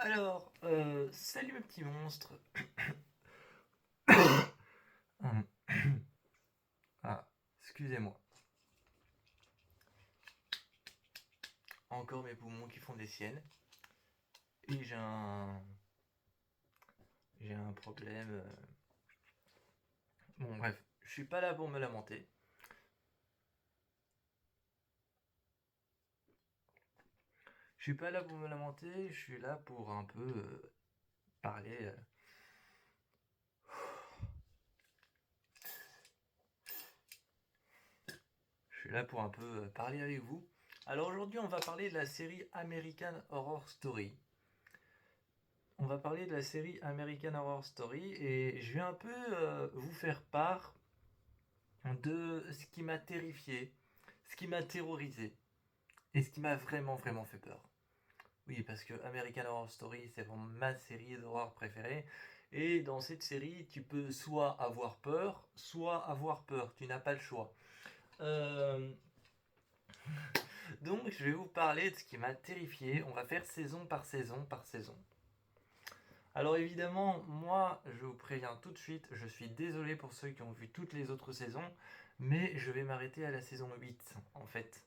Alors, salut mes petits monstres. Ah, excusez-moi. Encore mes poumons qui font des siennes. Et j'ai un problème. Bon, bref, je suis pas là pour me lamenter. Je suis pas là pour me lamenter, je suis là pour un peu parler. Je suis là pour un peu parler avec vous. Alors aujourd'hui, on va parler de la série American Horror Story. On va parler de la série American Horror Story et je vais un peu vous faire part de ce qui m'a terrifié, ce qui m'a terrorisé et ce qui m'a vraiment vraiment fait peur. Oui, parce que American Horror Story, c'est vraiment ma série d'horreur préférée. Et dans cette série, tu peux soit avoir peur, soit avoir peur. Tu n'as pas le choix. Euh, donc, je vais vous parler de ce qui m'a terrifié. On va faire saison par saison par saison. Alors évidemment, moi, je vous préviens tout de suite, je suis désolé pour ceux qui ont vu toutes les autres saisons, mais je vais m'arrêter à la saison 8, en fait.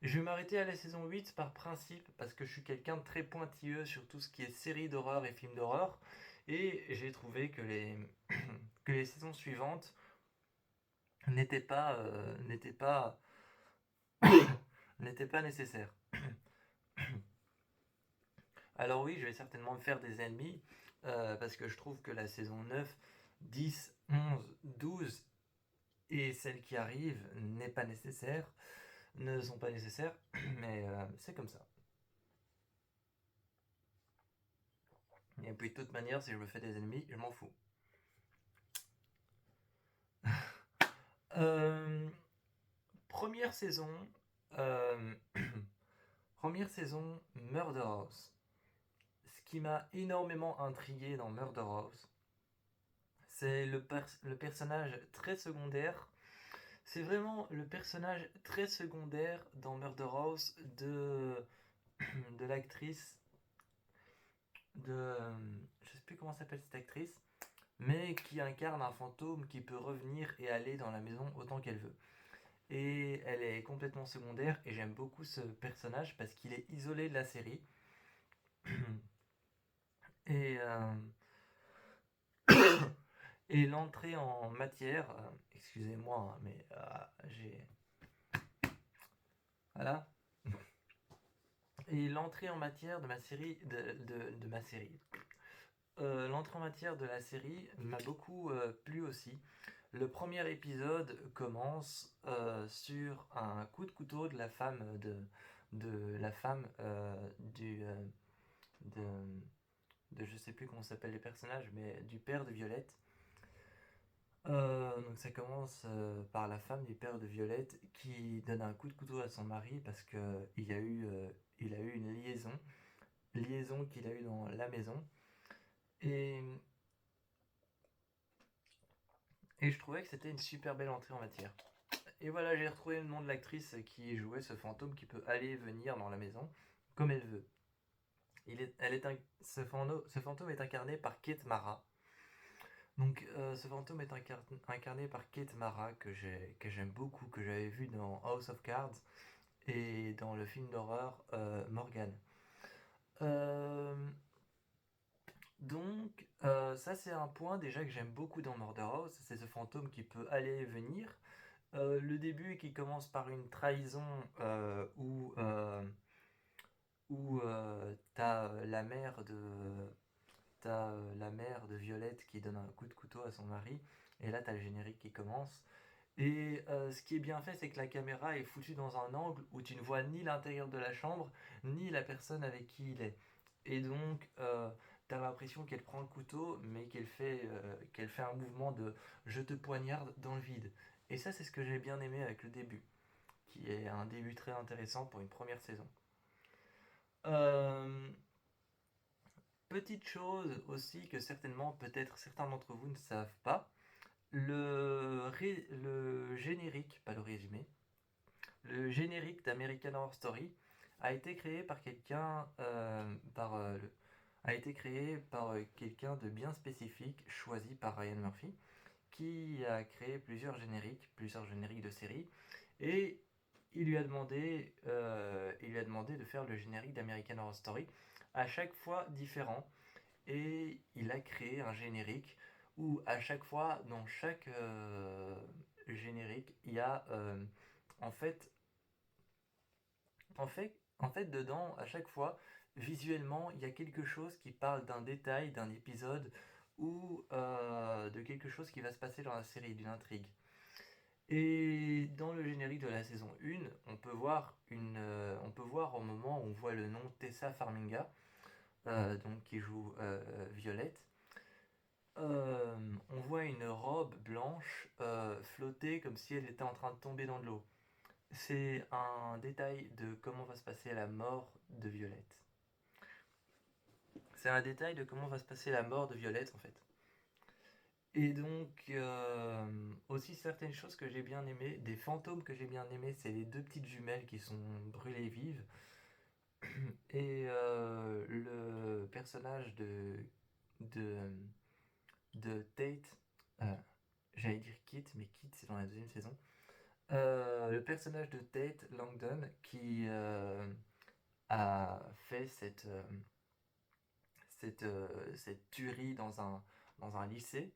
Je vais m'arrêter à la saison 8 par principe, parce que je suis quelqu'un de très pointilleux sur tout ce qui est séries d'horreur et films d'horreur, et j'ai trouvé que que les saisons suivantes n'étaient pas nécessaires. Alors oui, je vais certainement me faire des ennemis, parce que je trouve que la saison 9, 10, 11, 12 et celles qui arrivent ne sont pas nécessaires, mais c'est comme ça. Et puis de toute manière, si je me fais des ennemis, je m'en fous. Euh, première saison, euh, première saison, Murder House. Ce qui m'a énormément intrigué dans Murder House, c'est le personnage très secondaire. C'est vraiment le personnage très secondaire dans Murder House de l'actrice je sais plus comment s'appelle cette actrice, mais qui incarne un fantôme qui peut revenir et aller dans la maison autant qu'elle veut. Et elle est complètement secondaire et j'aime beaucoup ce personnage parce qu'il est isolé de la série. Et, et l'entrée en matière, excusez-moi, hein, mais j'ai... Voilà. Et l'entrée en matière de ma série... de ma série. L'entrée en matière de la série m'a beaucoup plu aussi. Le premier épisode commence sur un coup de couteau de la femme de, de je sais plus comment s'appellent les personnages, mais du père de Violette. Donc ça commence par la femme du père de Violette qui donne un coup de couteau à son mari parce que il a eu une liaison qu'il a eu dans la maison. Et, et je trouvais que c'était une super belle entrée en matière. Et voilà, j'ai retrouvé le nom de l'actrice qui jouait ce fantôme qui peut aller et venir dans la maison comme elle veut. Ce fantôme est incarné par Kate Mara. Donc ce fantôme est incarné par Kate Mara que j'aime beaucoup, que j'avais vu dans House of Cards et dans le film d'horreur Morgan. Euh, ça c'est un point déjà que j'aime beaucoup dans Murder House, c'est ce fantôme qui peut aller et venir. Le début qui commence par une trahison où t'as la mère de Violette qui donne un coup de couteau à son mari, et là t'as le générique qui commence. Et ce qui est bien fait, c'est que la caméra est foutue dans un angle où tu ne vois ni l'intérieur de la chambre, ni la personne avec qui il est. Et donc, t'as l'impression qu'elle prend le couteau, mais qu'elle fait un mouvement de je te poignarde dans le vide. Et ça, c'est ce que j'ai bien aimé avec le début, qui est un début très intéressant pour une première saison. Euh, Petite chose aussi que certainement, peut-être certains d'entre vous ne savent pas, le générique, pas le résumé, le générique d'American Horror Story a été créé par quelqu'un, par a été créé par quelqu'un de bien spécifique, choisi par Ryan Murphy, qui a créé plusieurs génériques de séries, et il lui a demandé de faire le générique d'American Horror Story, à chaque fois différent, et il a créé un générique où à chaque fois, dans chaque générique, il y a en fait, en fait, dedans, à chaque fois, visuellement, il y a quelque chose qui parle d'un détail, d'un épisode ou de quelque chose qui va se passer dans la série, d'une intrigue. Et dans le générique de la saison 1, on peut voir au moment où on voit le nom Tessa Farminga, donc qui joue Violette. On voit une robe blanche flotter comme si elle était en train de tomber dans de l'eau. C'est un détail de comment va se passer la mort de Violette. C'est un détail de comment va se passer la mort de Violette en fait. Et donc, aussi certaines choses que j'ai bien aimées, des fantômes que j'ai bien aimés, c'est les deux petites jumelles qui sont brûlées vives. Et le personnage de, de Tate, euh, j'allais dire Kit, mais Kit c'est dans la deuxième saison. Le personnage de Tate Langdon qui a fait cette tuerie dans un lycée.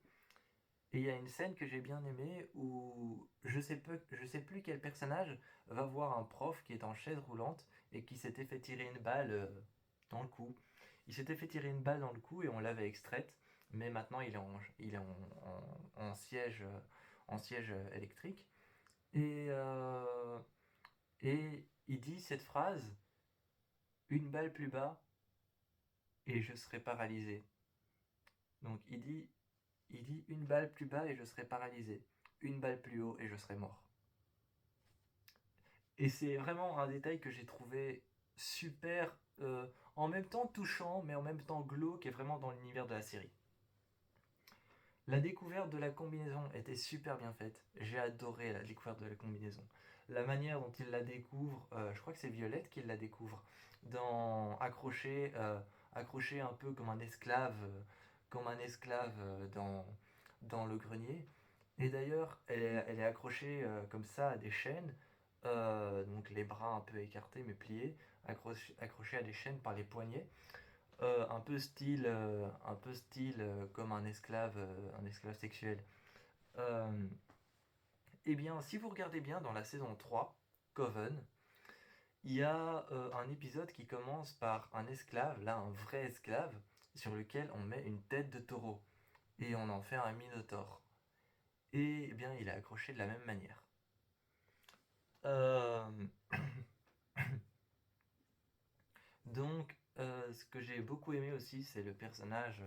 Et il y a une scène que j'ai bien aimée où je sais plus quel personnage va voir un prof qui est en chaise roulante et qui s'était fait tirer une balle dans le cou. Il s'était fait tirer une balle dans le cou et on l'avait extraite, mais maintenant il est en siège électrique. Et, euh, et il dit cette phrase, une balle plus bas et je serai paralysé. Donc il dit une balle plus bas et je serai paralysé. Une balle plus haut et je serai mort. Et c'est vraiment un détail que j'ai trouvé super, en même temps touchant, mais en même temps glauque et vraiment dans l'univers de la série. La découverte de la combinaison était super bien faite. J'ai adoré la découverte de la combinaison. La manière dont il la découvre, je crois que c'est Violette qui la découvre, accroché un peu comme un esclave dans le grenier. Et d'ailleurs, elle est accrochée comme ça à des chaînes, donc les bras un peu écartés mais pliés, accrochée à des chaînes par les poignets. Un peu style comme un esclave sexuel. Euh, eh bien, si vous regardez bien dans la saison 3, Coven, il y a un épisode qui commence par un esclave, là un vrai esclave, sur lequel on met une tête de taureau et on en fait un minotaure. Et eh bien, il est accroché de la même manière. Euh, donc, ce que j'ai beaucoup aimé aussi, c'est le personnage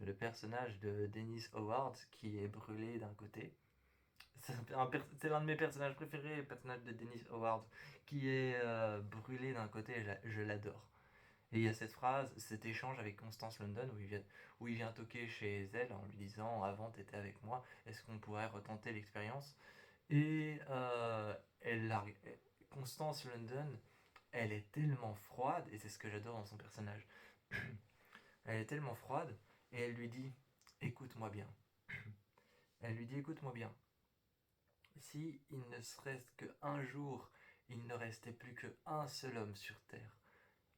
de Dennis Howard qui est brûlé d'un côté. C'est l'un de mes personnages préférés, le personnage de Dennis Howard, qui est brûlé d'un côté, je l'adore. Et il y a cette phrase, cet échange avec Constance London où il vient toquer chez elle en lui disant avant t'étais avec moi, est-ce qu'on pourrait retenter l'expérience. Et Constance London, elle est tellement froide, et c'est ce que j'adore dans son personnage. Elle est tellement froide, et elle lui dit écoute-moi bien. Elle lui dit écoute-moi bien. Si il ne serait qu'un jour, il ne restait plus qu'un seul homme sur terre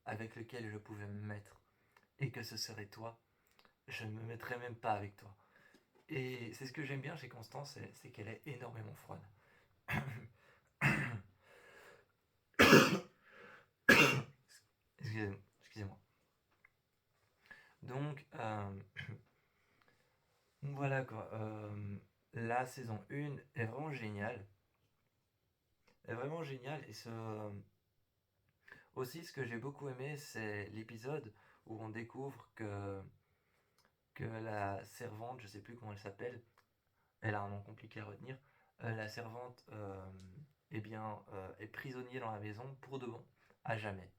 avec lequel je pouvais me mettre, et que ce serait toi, je ne me mettrais même pas avec toi. Et c'est ce que j'aime bien chez Constance, c'est qu'elle est énormément froide. Excusez-moi. Donc, voilà quoi. La saison 1 est vraiment géniale. Est vraiment géniale. Et aussi, ce que j'ai beaucoup aimé, c'est l'épisode où on découvre que la servante, je sais plus comment elle s'appelle, elle a un nom compliqué à retenir, la servante eh bien, est prisonnière dans la maison pour de bon, à jamais.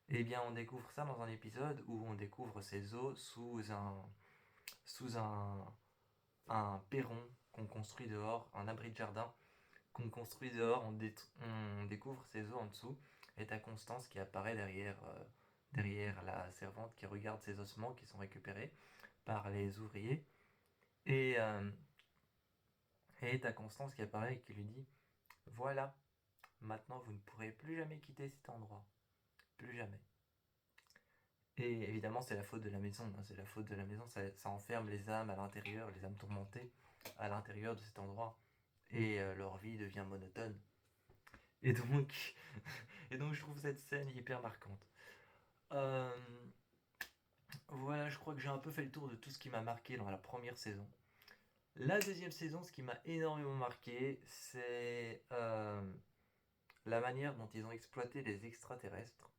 Et bien, on découvre ça dans un épisode où on découvre ses os sous un perron qu'on construit dehors, un abri de jardin qu'on construit dehors, on découvre ses os en dessous, et t'as Constance qui apparaît derrière derrière la servante qui regarde ses ossements qui sont récupérés par les ouvriers. Et et t'as Constance qui apparaît et qui lui dit: Voilà, maintenant vous ne pourrez plus jamais quitter cet endroit. Plus jamais. Et évidemment, c'est la faute de la maison. Hein, c'est la faute de la maison. Ça enferme les âmes à l'intérieur, les âmes tourmentées à l'intérieur de cet endroit. Et leur vie devient monotone. Et donc, et donc je trouve cette scène hyper marquante. Euh, voilà, je crois que j'ai un peu fait le tour de tout ce qui m'a marqué dans la première saison. La deuxième saison, ce qui m'a énormément marqué, c'est la manière dont ils ont exploité les extraterrestres.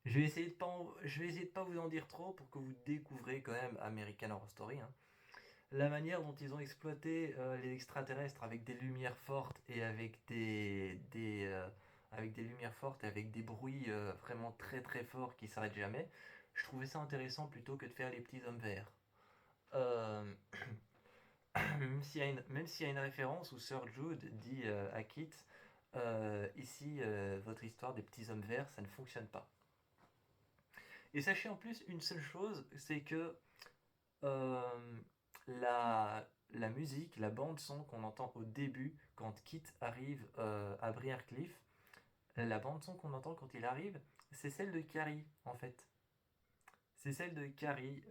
Je vais essayer de pas vous en dire trop pour que vous découvrez quand même American Horror Story. Hein. La manière dont ils ont exploité les extraterrestres avec des lumières fortes et avec des lumières fortes et avec des bruits vraiment très très forts qui s'arrêtent jamais, je trouvais ça intéressant plutôt que de faire les petits hommes verts. Euh, même s'il y a une référence où Sir Jude dit à Kit, ici votre histoire des petits hommes verts, ça ne fonctionne pas. Et sachez en plus une seule chose, c'est que euh, la musique, la bande son qu'on entend au début quand Kit arrive à Briarcliff, la bande son qu'on entend quand il arrive, c'est celle de Carrie en fait. C'est celle de Carrie,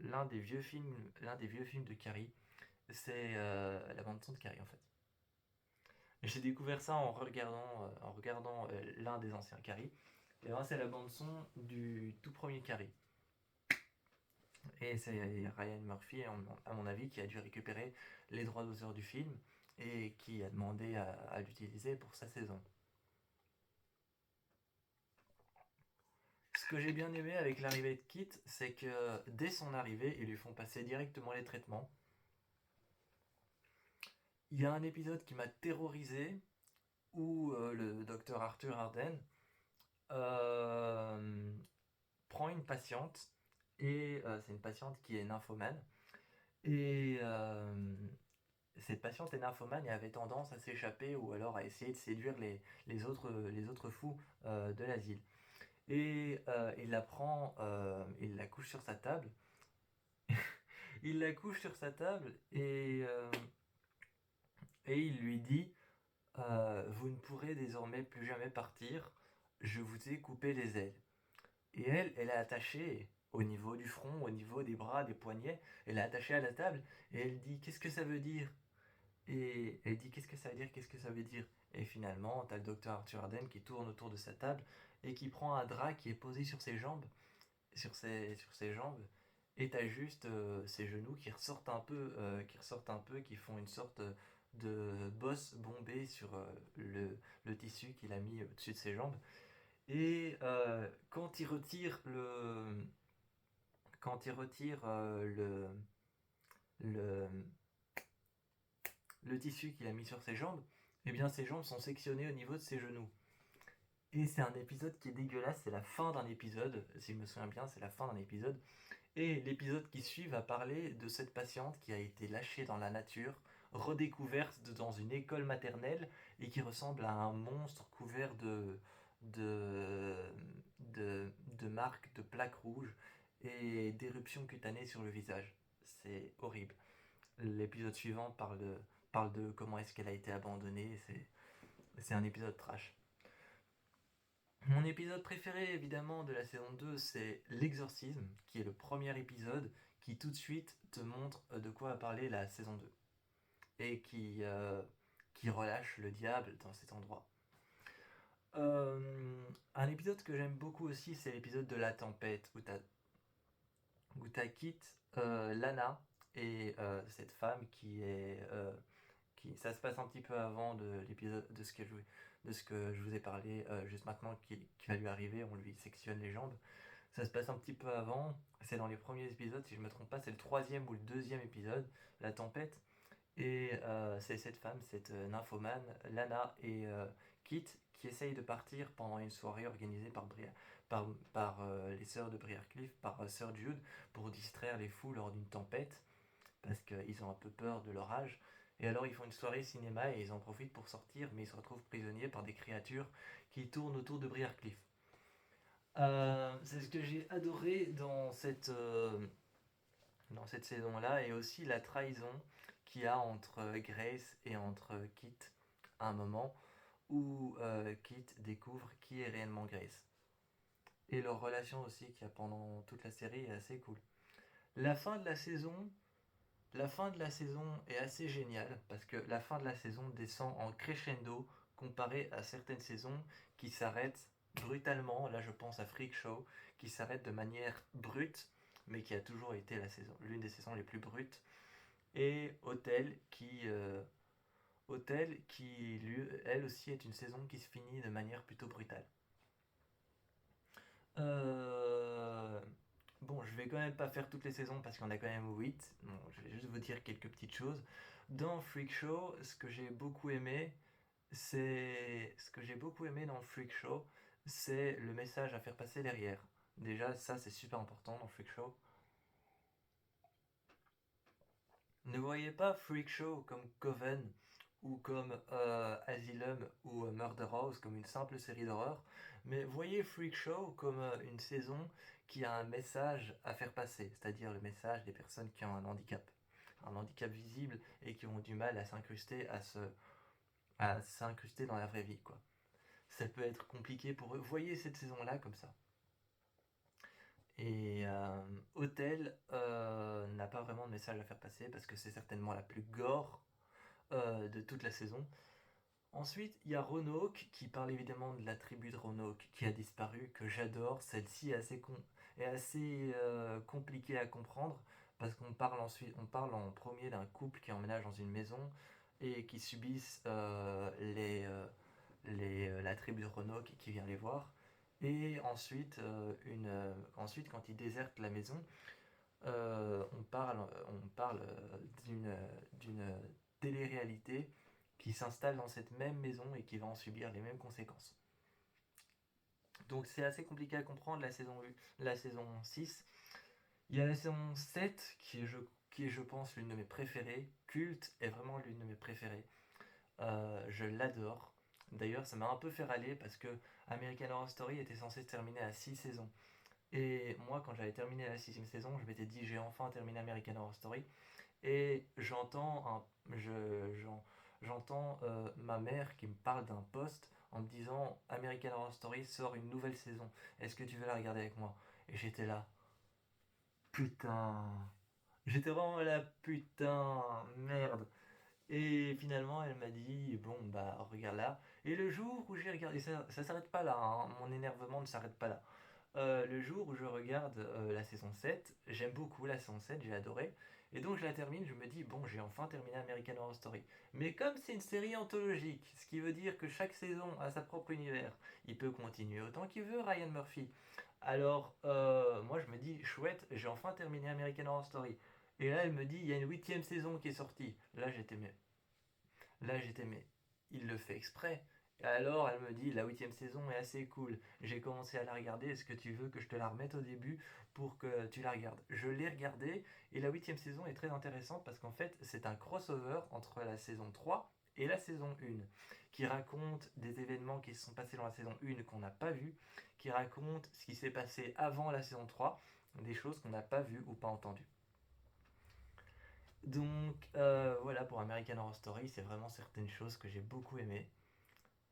l'un des vieux films de Carrie. C'est la bande son de Carrie en fait. J'ai découvert ça en regardant l'un des anciens Carrie. Et là, c'est la bande son du tout premier Carrie. Et c'est Ryan Murphy, à mon avis, qui a dû récupérer les droits d'auteur du film et qui a demandé à l'utiliser pour sa saison. Ce que j'ai bien aimé avec l'arrivée de Kit, c'est que dès son arrivée, ils lui font passer directement les traitements. Il y a un épisode qui m'a terrorisé où le docteur Arthur Arden euh, prend une patiente et c'est une patiente qui est nymphomane et cette patiente est nymphomane et avait tendance à s'échapper ou alors à essayer de séduire les autres fous de l'asile. Et il la prend, il la couche sur sa table. Il la couche sur sa table et il lui dit vous ne pourrez désormais plus jamais partir, je vous ai coupé les ailes. Et elle est attachée au niveau du front, au niveau des bras, des poignets, elle est attachée à la table et elle dit qu'est-ce que ça veut dire. Et elle dit qu'est-ce que ça veut dire, qu'est-ce que ça veut dire. Et finalement, t'as le docteur Arthur Arden qui tourne autour de sa table et qui prend un drap qui est posé sur ses jambes, sur ses jambes, et t'as juste ses genoux qui font une sorte de bosse bombée sur le tissu qu'il a mis au-dessus de ses jambes. Et quand il retire le, le tissu qu'il a mis sur ses jambes, eh bien ses jambes sont sectionnées au niveau de ses genoux. Et c'est un épisode qui est dégueulasse, c'est la fin d'un épisode, si je me souviens bien, c'est la fin d'un épisode. Et l'épisode qui suit va parler de cette patiente qui a été lâchée dans la nature, redécouverte dans une école maternelle et qui ressemble à un monstre couvert de, de marques, de plaques rouges et d'éruptions cutanées sur le visage. C'est horrible. L'épisode suivant parle de comment est-ce qu'elle a été abandonnée. C'est un épisode trash. Mon épisode préféré évidemment de la saison 2, c'est L'exorcisme, qui est le premier épisode qui tout de suite te montre de quoi va parler la saison 2 et qui relâche le diable dans cet endroit. Un épisode que j'aime beaucoup aussi, c'est l'épisode de la tempête où t'as Kit, Lana et cette femme ça se passe un petit peu avant de l'épisode de ce que je vous ai parlé juste maintenant qui va lui arriver, on lui sectionne les jambes. Ça se passe un petit peu avant, c'est dans les premiers épisodes, si je me trompe pas, c'est le troisième ou le deuxième épisode, la tempête. Et c'est cette femme, cette nymphomane, Lana et Kit, qui essayent de partir pendant une soirée organisée par les sœurs de Briarcliff, par Sir Jude, pour distraire les fous lors d'une tempête, parce qu'ils ont un peu peur de l'orage. Et alors ils font une soirée cinéma et ils en profitent pour sortir, mais ils se retrouvent prisonniers par des créatures qui tournent autour de Briarcliff. C'est ce que j'ai adoré dans cette saison-là, et aussi la trahison qu'il y a entre Grace et entre Kit à un moment où Kit découvre qui est réellement Grace. Et leur relation aussi qu'il y a pendant toute la série est assez cool. La fin de la saison, la fin de la saison est assez géniale parce que la fin de la saison descend en crescendo comparé à certaines saisons qui s'arrêtent brutalement. Là, je pense à Freak Show qui s'arrête de manière brute, mais qui a toujours été l'une des saisons les plus brutes. Et Hotel qui lui, elle aussi est une saison qui se finit de manière plutôt brutale. Euh, Bon, je vais quand même pas faire toutes les saisons parce qu'il y en a quand même 8. Bon, je vais juste vous dire quelques petites choses. Dans Freak Show, ce que j'ai beaucoup aimé dans Freak Show, c'est le message à faire passer derrière. Déjà, ça c'est super important dans Freak Show. Ne voyez pas Freak Show comme Coven ou comme Asylum ou Murder House comme une simple série d'horreur, mais voyez Freak Show comme une saison qui a un message à faire passer, c'est-à-dire le message des personnes qui ont un handicap visible et qui ont du mal à s'incruster dans la vraie vie, quoi. Ça peut être compliqué pour eux. Voyez cette saison-là comme ça. Et Hotel n'a pas vraiment de message à faire passer parce que c'est certainement la plus gore de toute la saison. Ensuite, il y a Roanoke qui parle évidemment de la tribu de Roanoke qui a disparu, que j'adore. Celle-ci est assez compliquée à comprendre parce on parle en premier d'un couple qui emménage dans une maison et qui subissent la tribu de Roanoke qui vient les voir. Et ensuite, quand ils désertent la maison, on parle d'une télé-réalité qui s'installe dans cette même maison et qui va en subir les mêmes conséquences. Donc c'est assez compliqué à comprendre la saison 6. Il y a la saison 7 qui est je pense l'une de mes préférées. Culte est vraiment l'une de mes préférées. Je l'adore. D'ailleurs ça m'a un peu fait râler parce que American Horror Story était censé se terminer à 6 saisons. Et moi, quand j'avais terminé la sixième saison, je m'étais dit j'ai enfin terminé American Horror Story. Et j'entends ma mère qui me parle d'un post en me disant American Horror Story sort une nouvelle saison. Est-ce que tu veux la regarder avec moi? Et j'étais là, putain. J'étais vraiment là, putain, merde. Et finalement, elle m'a dit bon bah regarde là. Et le jour où j'ai regardé ça s'arrête pas là. Hein, mon énervement ne s'arrête pas là. Le jour où je regarde la saison 7, j'aime beaucoup la saison 7, j'ai adoré. Et donc je la termine, je me dis, bon, j'ai enfin terminé American Horror Story. Mais comme c'est une série anthologique, ce qui veut dire que chaque saison a sa propre univers, il peut continuer autant qu'il veut, Ryan Murphy. Alors, moi je me dis, chouette, j'ai enfin terminé American Horror Story. Et là, elle me dit, il y a une huitième saison qui est sortie. Là, j'étais, mais il le fait exprès. Et alors, elle me dit, la huitième saison est assez cool. J'ai commencé à la regarder. Est-ce que tu veux que je te la remette au début pour que tu la regardes? Je l'ai regardée et la huitième saison est très intéressante parce qu'en fait, c'est un crossover entre la saison 3 et la saison 1 qui raconte des événements qui se sont passés dans la saison 1 qu'on n'a pas vu, qui raconte ce qui s'est passé avant la saison 3, des choses qu'on n'a pas vues ou pas entendues. Donc voilà pour American Horror Story, c'est vraiment certaines choses que j'ai beaucoup aimées.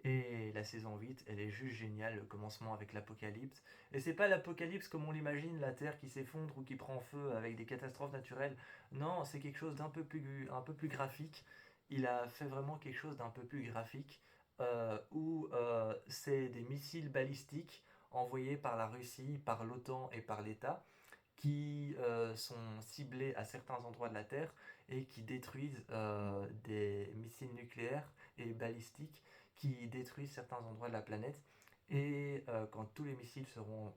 Et la saison 8, elle est juste géniale, le commencement avec l'apocalypse. Et c'est pas l'apocalypse comme on l'imagine, la Terre qui s'effondre ou qui prend feu avec des catastrophes naturelles. Non, c'est quelque chose un peu plus graphique. Il a fait vraiment quelque chose d'un peu plus graphique, où c'est des missiles balistiques envoyés par la Russie, par l'OTAN et par l'État, qui sont ciblés à certains endroits de la Terre et qui détruisent des missiles nucléaires et balistiques qui détruisent certains endroits de la planète. Et quand tous les missiles seront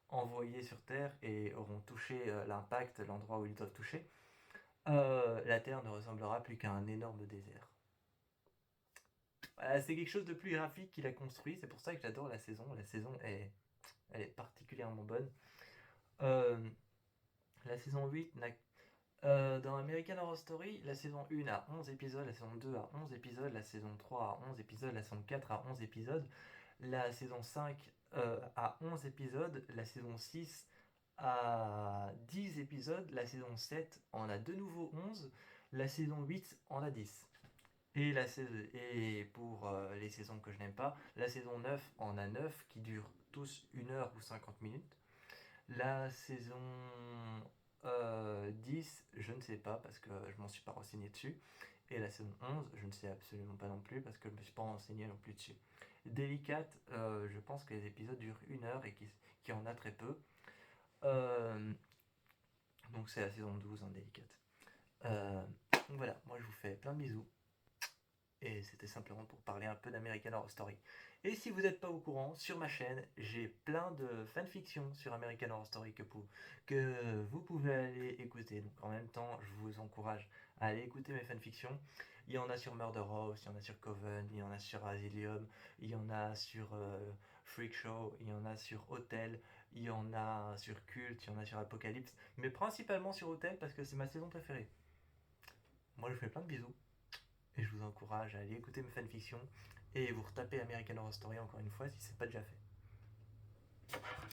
envoyés sur Terre et auront touché l'impact, l'endroit où ils doivent toucher, la Terre ne ressemblera plus qu'à un énorme désert. Voilà, c'est quelque chose de plus graphique qu'il a construit, c'est pour ça que j'adore la saison. Elle est particulièrement bonne. Euh, la saison 8 n'a dans American Horror Story, la saison 1 a 11 épisodes, la saison 2 a 11 épisodes, la saison 3 a 11 épisodes, la saison 4 a 11 épisodes. La saison 5 a 11 épisodes, la saison 6 a 10 épisodes, la saison 7 en a de nouveau 11, la saison 8 en a 10. Et pour les saisons que je n'aime pas, la saison 9 en a 9 qui durent tous 1 heure ou 50 minutes. La saison 10, je ne sais pas parce que je m'en suis pas renseigné dessus. Et la saison 11, je ne sais absolument pas non plus parce que je ne me suis pas renseigné non plus dessus. Délicate, je pense que les épisodes durent 1 heure et qu'il y en a très peu. Euh, donc c'est la saison 12 en Délicate. Donc voilà, moi je vous fais plein de bisous. Et c'était simplement pour parler un peu d'American Horror Story. Et si vous n'êtes pas au courant, sur ma chaîne, j'ai plein de fanfictions sur American Horror Story que vous pouvez aller écouter. Donc en même temps, je vous encourage à aller écouter mes fanfictions. Il y en a sur Murder House, il y en a sur Coven, il y en a sur Asylum, il y en a sur Freak Show, il y en a sur Hotel, il y en a sur Cult, il y en a sur Apocalypse, mais principalement sur Hotel parce que c'est ma saison préférée. Moi je vous fais plein de bisous. Et je vous encourage à aller écouter mes fanfictions et vous retaper American Horror Story encore une fois si c'est pas déjà fait.